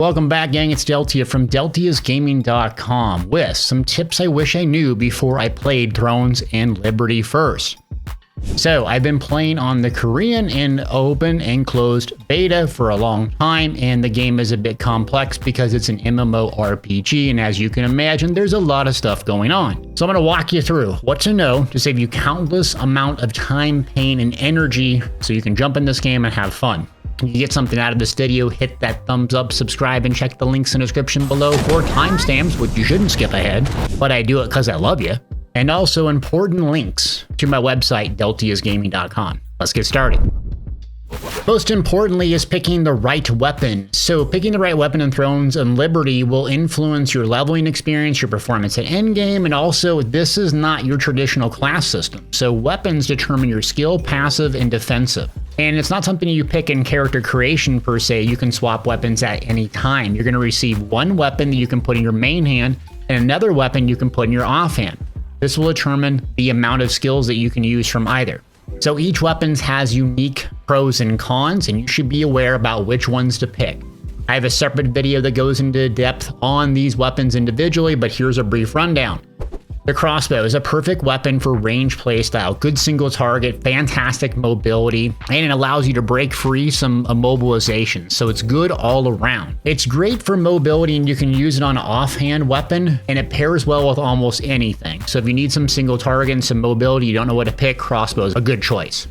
Welcome back, gang. It's Deltia from Deltiasgaming.com with some tips I wish I knew before I played Thrones and Liberty first. So, I've been playing on the Korean and open and closed beta for a long time, and the game is a bit complex because it's an MMORPG, and as you can imagine, there's a lot of stuff going on. So I'm going to walk you through what to know to save you countless amount of time, pain, and energy so you can jump in this game and have fun. If you get something out of this video, hit that thumbs up, subscribe, and check the links in the description below for timestamps, which you shouldn't skip ahead, but I do it because I love you. And also important links to my website, Deltiasgaming.com. Let's get started. Most importantly is picking the right weapon. So picking the right weapon in Thrones and Liberty will influence your leveling experience, your performance at endgame, and also this is not your traditional class system. So weapons determine your skill, passive, and defensive. And it's not something you pick in character creation per se. You can swap weapons at any time. You're going to receive one weapon that you can put in your main hand and another weapon you can put in your offhand. This will determine the amount of skills that you can use from either. So each weapon has unique pros and cons, and you should be aware about which ones to pick. I have a separate video that goes into depth on these weapons individually, but here's a brief rundown. The Crossbow is a perfect weapon for range playstyle, good single target, fantastic mobility, and it allows you to break free some immobilization, so it's good all around. It's great for mobility and you can use it on an offhand weapon, and it pairs well with almost anything. So if you need some single target and some mobility, you don't know what to pick, Crossbow is a good choice.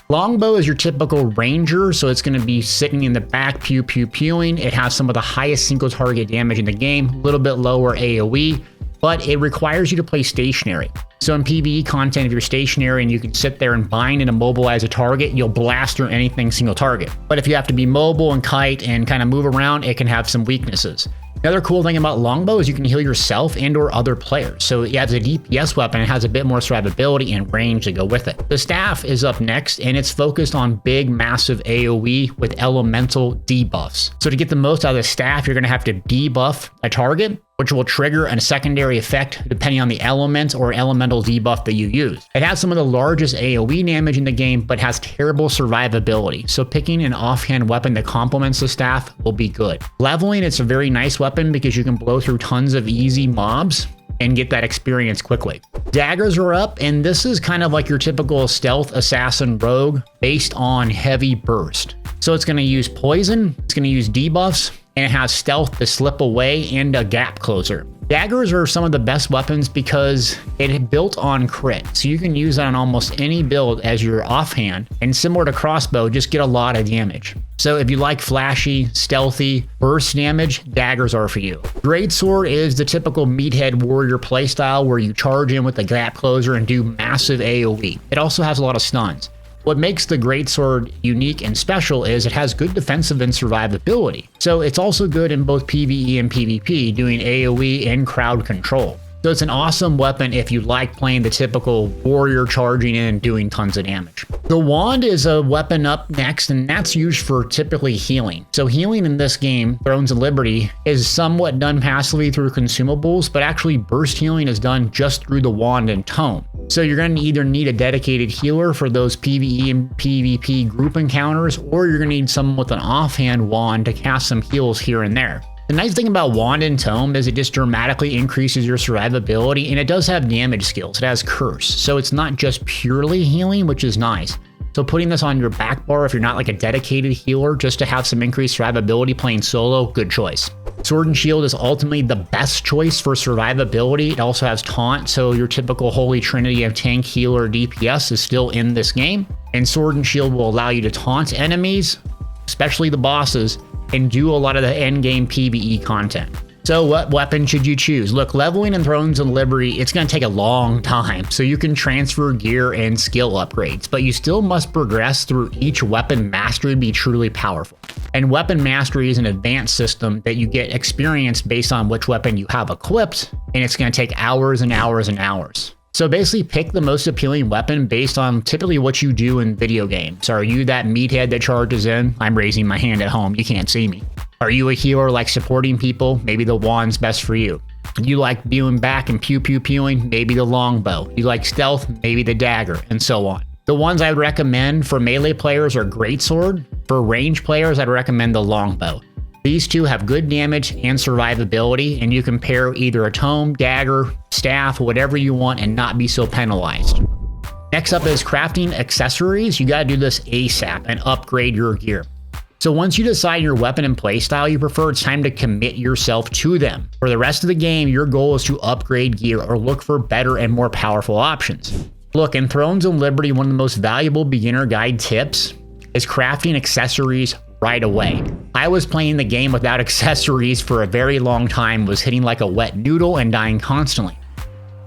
Longbow is your typical ranger, so it's going to be sitting in the back, pewing. It has some of the highest single target damage in the game, a little bit lower AoE, but it requires you to play stationary. So in PvE content, if you're stationary and you can sit there and bind and immobilize a target, you'll blast through anything single target. But if you have to be mobile and kite and kind of move around, it can have some weaknesses. Another cool thing about Longbow is you can heal yourself and or other players. So yeah, as a DPS weapon, it has a bit more survivability and range to go with it. The staff is up next, and it's focused on big, massive AoE with elemental debuffs. So to get the most out of the staff, you're going to have to debuff a target, which will trigger a secondary effect depending on the element or elemental debuff that you use. It has some of the largest AoE damage in the game, but has terrible survivability. So picking an offhand weapon that complements the staff will be good. Leveling, it's a very nice weapon because you can blow through tons of easy mobs and get that experience quickly. Daggers are up, and this is kind of like your typical stealth assassin rogue based on heavy burst. So it's going to use poison, it's going to use debuffs, and it has stealth to slip away and a gap closer. Daggers are some of the best weapons because it's built on crit, so you can use that on almost any build as your offhand, and similar to Crossbow, just get a lot of damage. So if you like flashy, stealthy, burst damage, daggers are for you. Greatsword is the typical meathead warrior playstyle where you charge in with the gap closer and do massive AoE. It also has a lot of stuns. What makes the Greatsword unique and special is it has good defensive and survivability. So it's also good in both PvE and PvP, doing AoE and crowd control. So it's an awesome weapon if you like playing the typical warrior charging in and doing tons of damage. The wand is a weapon up next, and that's used for typically healing. So healing in this game, Thrones and Liberty, is somewhat done passively through consumables, but actually burst healing is done just through the wand and tome. So you're going to either need a dedicated healer for those PvE and PvP group encounters, or you're going to need someone with an offhand wand to cast some heals here and there. The nice thing about Wand and Tome is it just dramatically increases your survivability, and it does have damage skills. It has Curse, so it's not just purely healing, which is nice. So putting this on your back bar if you're not like a dedicated healer, just to have some increased survivability playing solo, good choice. Sword and Shield is ultimately the best choice for survivability. It also has Taunt, so your typical holy trinity of tank, healer, DPS is still in this game. And Sword and Shield will allow you to taunt enemies, especially the bosses, and do a lot of the endgame PvE content. So what weapon should you choose? Look, leveling in Thrones and Liberty, it's going to take a long time, so you can transfer gear and skill upgrades, but you still must progress through each weapon mastery to be truly powerful. And weapon mastery is an advanced system that you get experience based on which weapon you have equipped, and it's going to take hours and hours and hours. So basically pick the most appealing weapon based on typically what you do in video games. Are you that meathead that charges in? I'm raising my hand at home, you can't see me. Are you a healer like supporting people? Maybe the wand's best for you. You like viewing back and pewing? Maybe the longbow. You like stealth? Maybe the dagger, and so on. The ones I would recommend for melee players are Greatsword. For range players, I'd recommend the Longbow. These two have good damage and survivability, and you can pair either a tome, dagger, staff, whatever you want and not be so penalized. Next up is crafting accessories. You gotta do this ASAP and upgrade your gear. So once you decide your weapon and playstyle you prefer, it's time to commit yourself to them. For the rest of the game, your goal is to upgrade gear or look for better and more powerful options. Look, in Thrones of Liberty, one of the most valuable beginner guide tips is crafting accessories right away. I was playing the game without accessories for a very long time, was hitting like a wet noodle and dying constantly.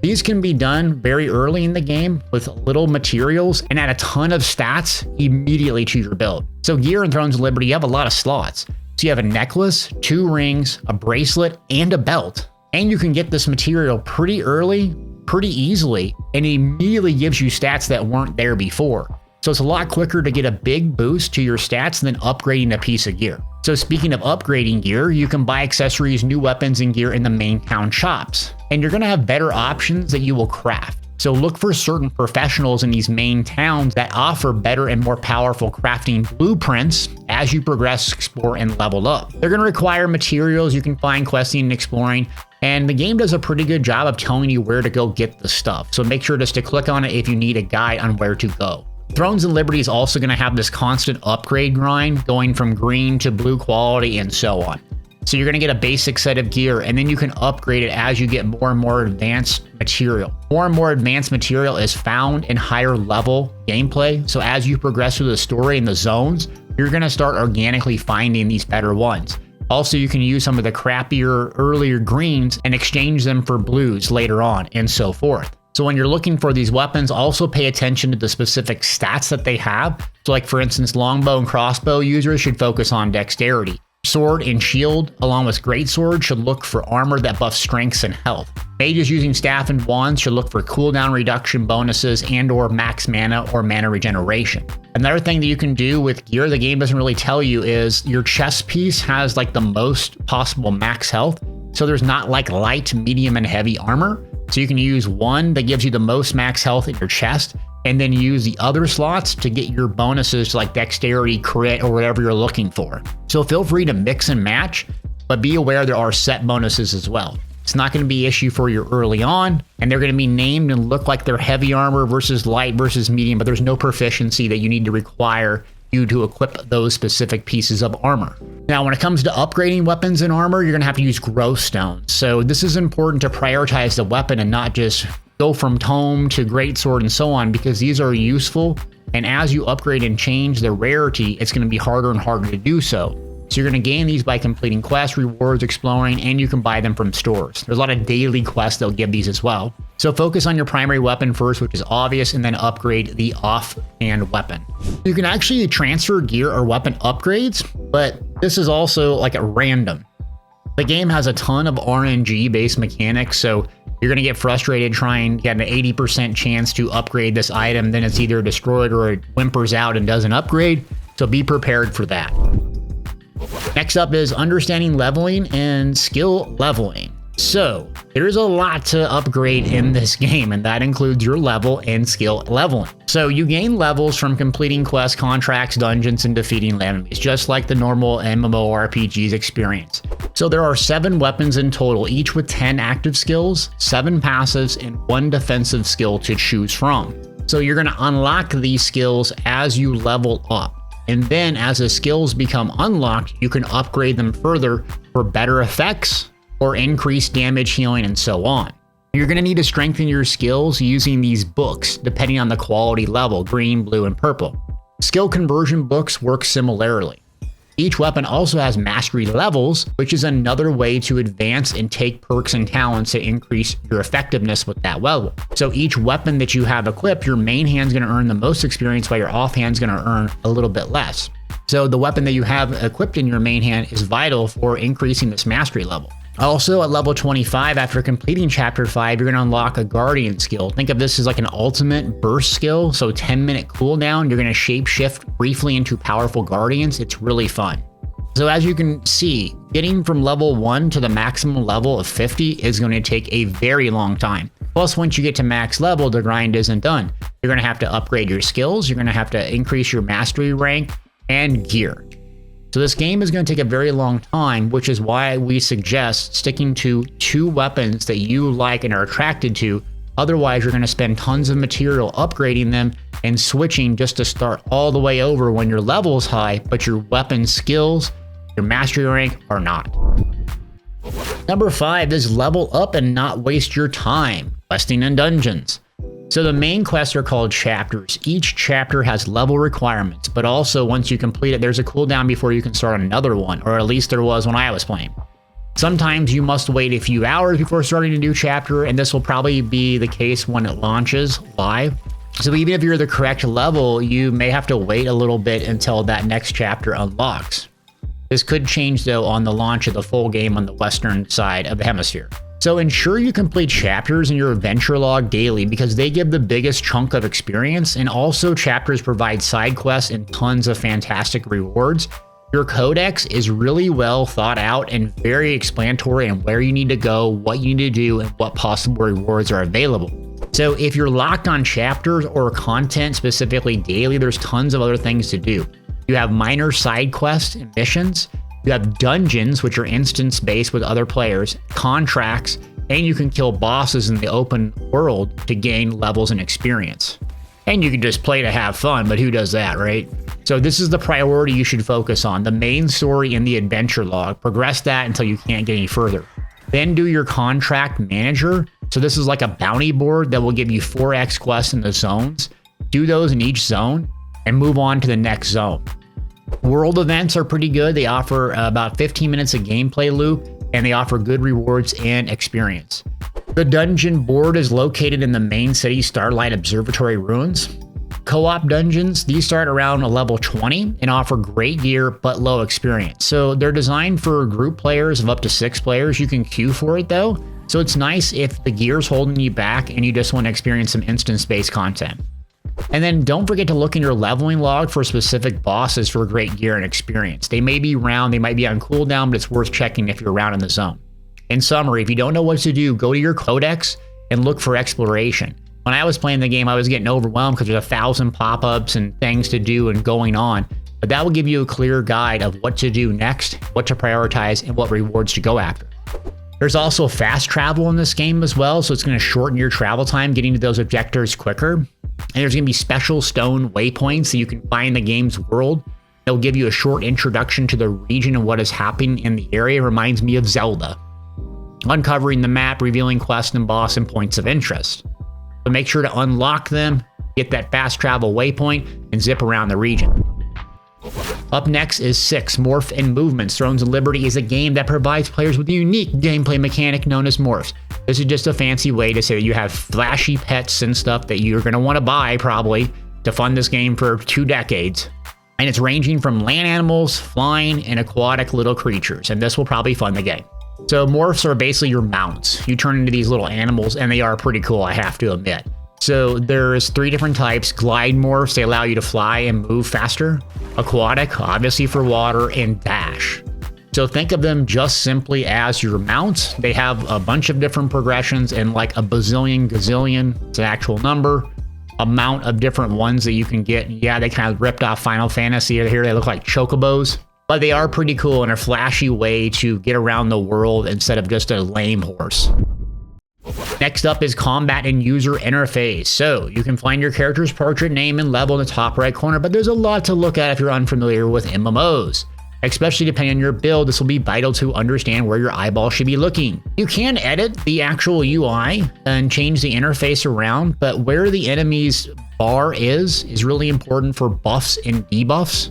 These can be done very early in the game with little materials and add a ton of stats immediately to your build. So gear in Thrones of Liberty, you have a lot of slots. So you have a necklace, 2 rings, a bracelet, and a belt. And you can get this material pretty early, pretty easily, and it immediately gives you stats that weren't there before. So it's a lot quicker to get a big boost to your stats than upgrading a piece of gear. So speaking of upgrading gear, you can buy accessories, new weapons, and gear in the main town shops. And you're gonna have better options that you will craft. So look for certain professionals in these main towns that offer better and more powerful crafting blueprints as you progress, explore, and level up. They're gonna require materials you can find questing and exploring, and the game does a pretty good job of telling you where to go get the stuff. So make sure just to click on it if you need a guide on where to go. Thrones of Liberty is also going to have this constant upgrade grind going from green to blue quality and so on. So you're going to get a basic set of gear and then you can upgrade it as you get more and more advanced material. More and more advanced material is found in higher level gameplay. So as you progress through the story and the zones, you're going to start organically finding these better ones. Also, you can use some of the crappier earlier greens and exchange them for blues later on and so forth. So when you're looking for these weapons, also pay attention to the specific stats that they have. So like for instance, longbow and crossbow users should focus on dexterity. Sword and shield, along with greatsword, should look for armor that buffs strengths and health. Mages using staff and wands should look for cooldown reduction bonuses and or max mana or mana regeneration. Another thing that you can do with gear the game doesn't really tell you is your chest piece has like the most possible max health. So there's not like light, medium, and heavy armor. So you can use one that gives you the most max health in your chest, and then use the other slots to get your bonuses like dexterity, crit, or whatever you're looking for. So feel free to mix and match, but be aware there are set bonuses as well. It's not going to be an issue for you early on, and they're going to be named and look like they're heavy armor versus light versus medium, but there's no proficiency that you need to require you to equip those specific pieces of armor. Now, when it comes to upgrading weapons and armor, you're going to have to use growth stones. So this is important to prioritize the weapon and not just go from tome to greatsword and so on, because these are useful. And as you upgrade and change the rarity, it's going to be harder and harder to do so. So you're going to gain these by completing quests, rewards, exploring, and you can buy them from stores. There's a lot of daily quests that'll give these as well. So focus on your primary weapon first, which is obvious, and then upgrade the offhand weapon. You can actually transfer gear or weapon upgrades, but this is also like at random. The game has a ton of RNG-based mechanics, so you're going to get frustrated trying to get an 80% chance to upgrade this item, then it's either destroyed or it whimpers out and doesn't upgrade, so be prepared for that. Next up is understanding leveling and skill leveling. So there's a lot to upgrade in this game, and that includes your level and skill leveling. So you gain levels from completing quests, contracts, dungeons, and defeating enemies, just like the normal MMORPGs experience. So there are 7 weapons in total, each with 10 active skills, 7 passives, and 1 defensive skill to choose from. So you're going to unlock these skills as you level up. And then as the skills become unlocked, you can upgrade them further for better effects or increased damage, healing, and so on. You're going to need to strengthen your skills using these books, depending on the quality level, green, blue, and purple. Skill conversion books work similarly. Each weapon also has mastery levels, which is another way to advance and take perks and talents to increase your effectiveness with that level. So each weapon that you have equipped, your main hand's going to earn the most experience, while your offhand's going to earn a little bit less. So the weapon that you have equipped in your main hand is vital for increasing this mastery level. Also, at level 25, after completing Chapter 5, you're going to unlock a Guardian skill. Think of this as like an ultimate burst skill, so 10-minute cooldown. You're going to shapeshift briefly into powerful Guardians. It's really fun. So as you can see, getting from level 1 to the maximum level of 50 is going to take a very long time. Plus, once you get to max level, the grind isn't done. You're going to have to upgrade your skills, you're going to have to increase your mastery rank and gear. So this game is going to take a very long time, which is why we suggest sticking to 2 weapons that you like and are attracted to. Otherwise, you're going to spend tons of material upgrading them and switching just to start all the way over when your level is high, but your weapon skills, your mastery rank are not. Number 5 is level up and not waste your time, questing in dungeons. So the main quests are called chapters. Each chapter has level requirements, but also once you complete it, there's a cooldown before you can start another one, or at least there was when I was playing. Sometimes you must wait a few hours before starting a new chapter, and this will probably be the case when it launches live. So even if you're the correct level, you may have to wait a little bit until that next chapter unlocks. This could change though on the launch of the full game on the western side of the hemisphere. So ensure you complete chapters in your adventure log daily because they give the biggest chunk of experience, and also chapters provide side quests and tons of fantastic rewards. Your codex is really well thought out and very explanatory on where you need to go, what you need to do, and what possible rewards are available. So if you're locked on chapters or content specifically daily, there's tons of other things to do. You have minor side quests and missions. You have dungeons, which are instance-based with other players, contracts, and you can kill bosses in the open world to gain levels and experience. And you can just play to have fun, but who does that, right? So this is the priority you should focus on, the main story in the adventure log. Progress that until you can't get any further. Then do your contract manager. So this is like a bounty board that will give you 4x quests in the zones. Do those in each zone and move on to the next zone. World events are pretty good. They offer about 15 minutes of gameplay loop, and they offer good rewards and experience. The dungeon board is located in the main city Starlight Observatory ruins. Co-op dungeons, these start around a level 20 and offer great gear but low experience. So they're designed for group players of up to 6 players. You can queue for it though. So it's nice if the gear's holding you back and you just want to experience some instance-based content. And then don't forget to look in your leveling log for specific bosses for great gear and experience. They may be around, they might be on cooldown, but it's worth checking if you're around in the zone. In summary, if you don't know what to do, go to your codex and look for exploration. When I was playing the game, I was getting overwhelmed because there's 1,000 pop-ups and things to do and going on. But that will give you a clear guide of what to do next, what to prioritize, and what rewards to go after. There's also fast travel in this game as well, so it's going to shorten your travel time getting to those objectives quicker. And there's going to be special stone waypoints that you can find in the game's world. They'll give you a short introduction to the region and what is happening in the area. It reminds me of Zelda. Uncovering the map, revealing quests and boss and points of interest. So make sure to unlock them, get that fast travel waypoint, and zip around the region. Up next is 6, Morph and Movements. Thrones of Liberty is a game that provides players with a unique gameplay mechanic known as Morphs. This is just a fancy way to say that you have flashy pets and stuff that you're going to want to buy probably to fund this game for 2 decades. And it's ranging from land animals, flying, and aquatic little creatures, and this will probably fund the game. So morphs are basically your mounts. You turn into these little animals, and they are pretty cool, I have to admit. So there's 3 different types. Glide morphs, they allow you to fly and move faster. Aquatic, obviously for water, and dash. So think of them just simply as your mounts. They have a bunch of different progressions and like a bazillion, gazillion, it's an actual number, amount of different ones that you can get. Yeah, they kind of ripped off Final Fantasy here. They look like chocobos, but they are pretty cool and a flashy way to get around the world instead of just a lame horse. Next up is combat and user interface. So you can find your character's portrait, name, and level in the top right corner, but there's a lot to look at if you're unfamiliar with MMOs. Especially depending on your build, this will be vital to understand where your eyeball should be looking. You can edit the actual UI and change the interface around, but where the enemy's bar is really important for buffs and debuffs.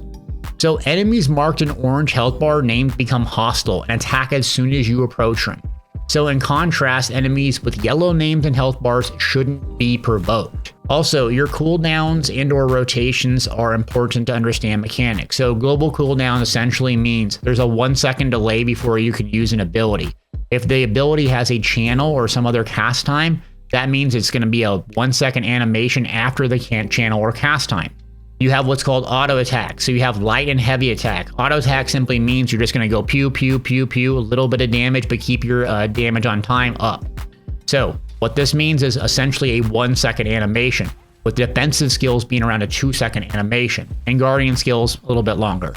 So enemies marked an orange health bar named become hostile and attack as soon as you approach them. So in contrast, enemies with yellow names and health bars shouldn't be provoked. Also, your cooldowns and or rotations are important to understand mechanics. So global cooldown essentially means there's a 1 second delay before you can use an ability. If the ability has a channel or some other cast time, that means it's going to be a 1 second animation after the channel or cast time. You have what's called auto attack. So you have light and heavy attack. Auto attack simply means you're just going to go pew, pew, pew, pew, a little bit of damage, but keep your damage on time up. So what this means is essentially a 1 second animation, with defensive skills being around a 2 second animation, and guardian skills a little bit longer.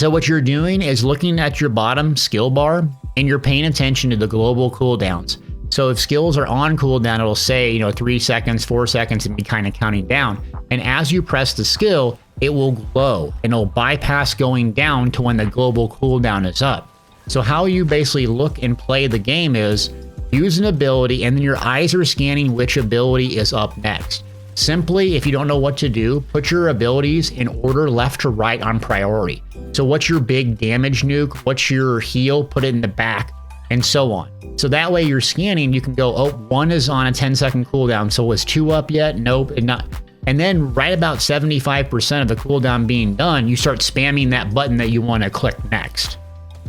So what you're doing is looking at your bottom skill bar and you're paying attention to the global cooldowns. So if skills are on cooldown, it'll say, 3 seconds, 4 seconds, and be kind of counting down. And as you press the skill, it will glow and it'll bypass going down to when the global cooldown is up. So how you basically look and play the game is use an ability and then your eyes are scanning which ability is up next. Simply, if you don't know what to do, put your abilities in order left to right on priority. So what's your big damage nuke? What's your heal? Put it in the back, and so on. So that way you're scanning, you can go, oh, 1 is on a 10-second cooldown. So was 2 up yet? Nope, and not. And then right about 75% of the cooldown being done, you start spamming that button that you want to click next.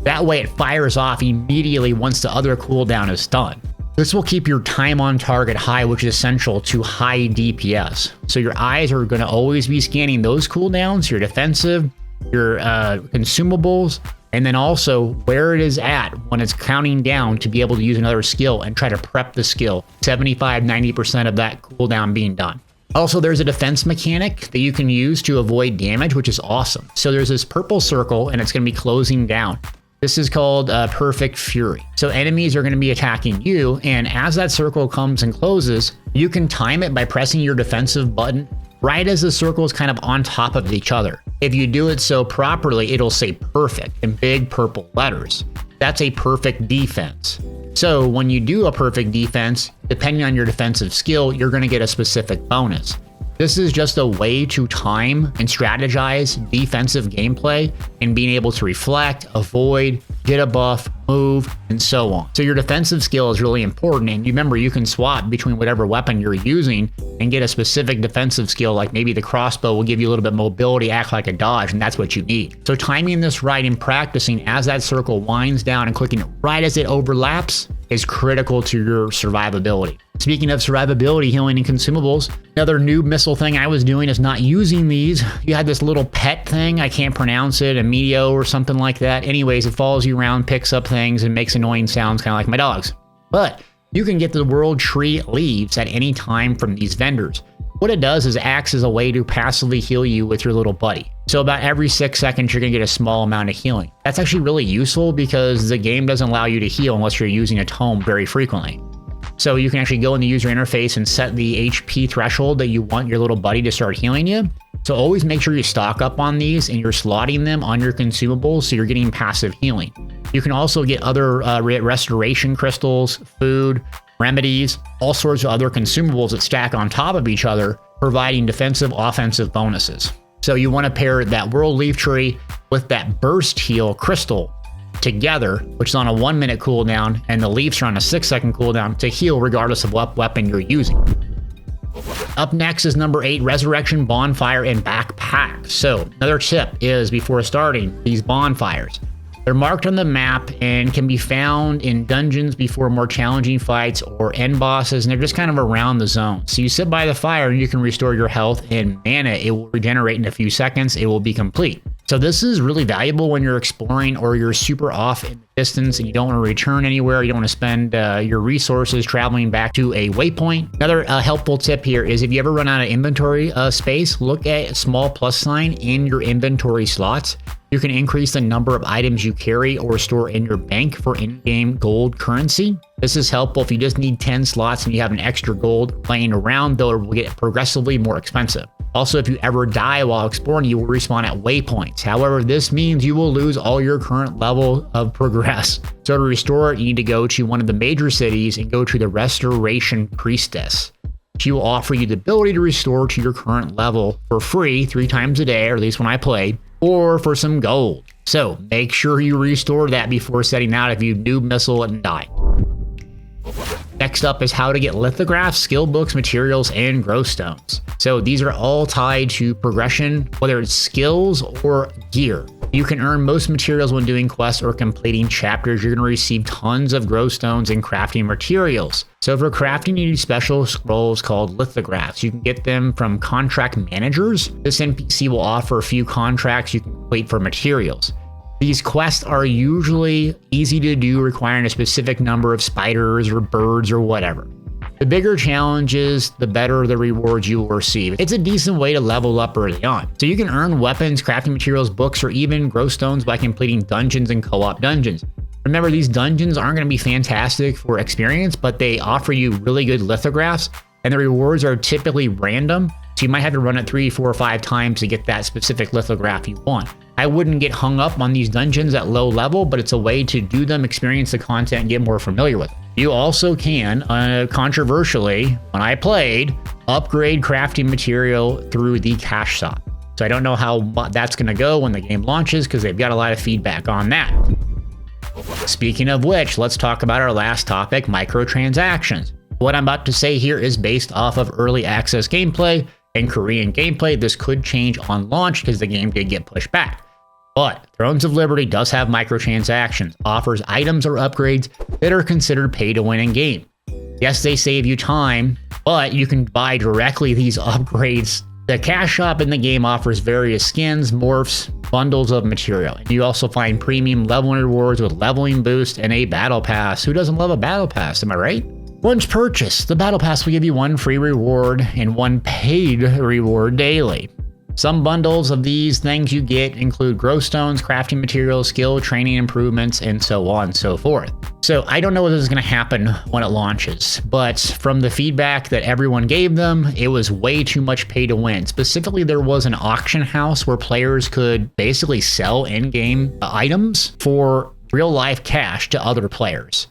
That way it fires off immediately once the other cooldown is done. This will keep your time on target high, which is essential to high DPS. So your eyes are going to always be scanning those cooldowns, your defensive, your consumables, and then also where it is at when it's counting down to be able to use another skill and try to prep the skill. 75-90% of that cooldown being done. Also, there's a defense mechanic that you can use to avoid damage, which is awesome. So there's this purple circle and it's going to be closing down. This is called Perfect Fury. So enemies are going to be attacking you, and as that circle comes and closes, you can time it by pressing your defensive button right as the circle is kind of on top of each other. If you do it so properly, it'll say perfect in big purple letters. That's a perfect defense. So when you do a perfect defense, depending on your defensive skill, you're going to get a specific bonus. This is just a way to time and strategize defensive gameplay and being able to reflect, avoid, get a buff, move, and so on. So your defensive skill is really important, and remember, you can swap between whatever weapon you're using and get a specific defensive skill, like maybe the crossbow will give you a little bit of mobility, act like a dodge, and that's what you need. So timing this right and practicing as that circle winds down and clicking it right as it overlaps is critical to your survivability. Speaking of survivability, healing, and consumables, another noob missile thing I was doing is not using these. You had this little pet thing, I can't pronounce it, a Medio or something like that. Anyways, it follows you around, picks up things, and makes annoying sounds kind of like my dogs. But you can get the World Tree leaves at any time from these vendors. What it does is acts as a way to passively heal you with your little buddy. So about every 6 seconds, you're gonna get a small amount of healing. That's actually really useful because the game doesn't allow you to heal unless you're using a tome very frequently. So you can actually go in the user interface and set the HP threshold that you want your little buddy to start healing you. So always make sure you stock up on these and you're slotting them on your consumables so you're getting passive healing. You can also get other restoration crystals, food, remedies, all sorts of other consumables that stack on top of each other, providing defensive, offensive bonuses. So you want to pair that World Leaf Tree with that Burst Heal crystal together, which is on a 1-minute cooldown, and the leaves are on a 6-second cooldown to heal regardless of what weapon you're using. Up next is number 8, Resurrection, Bonfire, and Backpack. So another tip is before starting these bonfires, they're marked on the map and can be found in dungeons before more challenging fights or end bosses, and they're just kind of around the zone. So you sit by the fire and you can restore your health and mana. It will regenerate in a few seconds. It will be complete. So this is really valuable when you're exploring or you're super off in the distance and you don't want to return anywhere. You don't want to spend your resources traveling back to a waypoint. Another helpful tip here is if you ever run out of inventory space, look at a small plus sign in your inventory slots. You can increase the number of items you carry or store in your bank for in-game gold currency. This is helpful if you just need 10 slots and you have an extra gold laying around, though it will get progressively more expensive. Also, if you ever die while exploring, you will respawn at waypoints. However, this means you will lose all your current level of progress. So to restore it, you need to go to one of the major cities and go to the Restoration Priestess. She will offer you the ability to restore to your current level for free 3 times a day, or at least when I played, or for some gold. So make sure you restore that before setting out if you noob missile and die. Next up is how to get lithographs, skill books, materials, and growth stones. So these are all tied to progression, whether it's skills or gear. You can earn most materials when doing quests or completing chapters. You're going to receive tons of growth stones and crafting materials. So for crafting, you need special scrolls called lithographs. You can get them from contract managers. This NPC will offer a few contracts you can complete for materials. These quests are usually easy to do, requiring a specific number of spiders or birds or whatever. The bigger challenges, the better the rewards you will receive. It's a decent way to level up early on. So you can earn weapons, crafting materials, books, or even grow stones by completing dungeons and co-op dungeons. Remember, these dungeons aren't going to be fantastic for experience, but they offer you really good lithographs, and the rewards are typically random, so you might have to run it 3, 4, or 5 times to get that specific lithograph you want. I wouldn't get hung up on these dungeons at low level, but it's a way to do them, experience the content, and get more familiar with it. You also can, controversially, when I played, upgrade crafting material through the cash shop. So I don't know how that's going to go when the game launches, because they've got a lot of feedback on that. Speaking of which, let's talk about our last topic, microtransactions. What I'm about to say here is based off of early access gameplay and Korean gameplay. This could change on launch because the game did get pushed back. But Thrones of Liberty does have microtransactions, offers items or upgrades that are considered pay to win in game. Yes, they save you time, but you can buy directly these upgrades. The cash shop in the game offers various skins, morphs, bundles of material. And you also find premium leveling rewards with leveling boost and a battle pass. Who doesn't love a battle pass, am I right? Once purchased, the battle pass will give you 1 free reward and 1 paid reward daily. Some bundles of these things you get include grow stones, crafting materials, skill, training improvements, and so on and so forth. So I don't know what this is going to happen when it launches, but from the feedback that everyone gave them, it was way too much pay to win. Specifically, there was an auction house where players could basically sell in-game items for real-life cash to other players.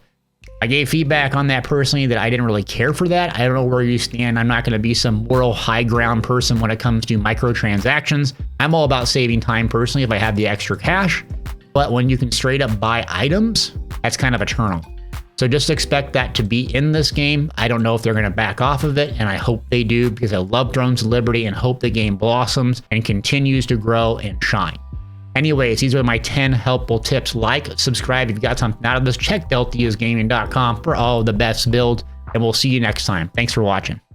I gave feedback on that personally that I didn't really care for that. I don't know where you stand. I'm not going to be some moral high ground person when it comes to microtransactions. I'm all about saving time personally if I have the extra cash. But when you can straight up buy items, that's kind of a turn on. So just expect that to be in this game. I don't know if they're going to back off of it, and I hope they do because I love Thrones of Liberty and hope the game blossoms and continues to grow and shine. Anyways, these are my 10 helpful tips. Like, subscribe if you got something out of this. Check Deltiasgaming.com for all of the best builds, and we'll see you next time. Thanks for watching.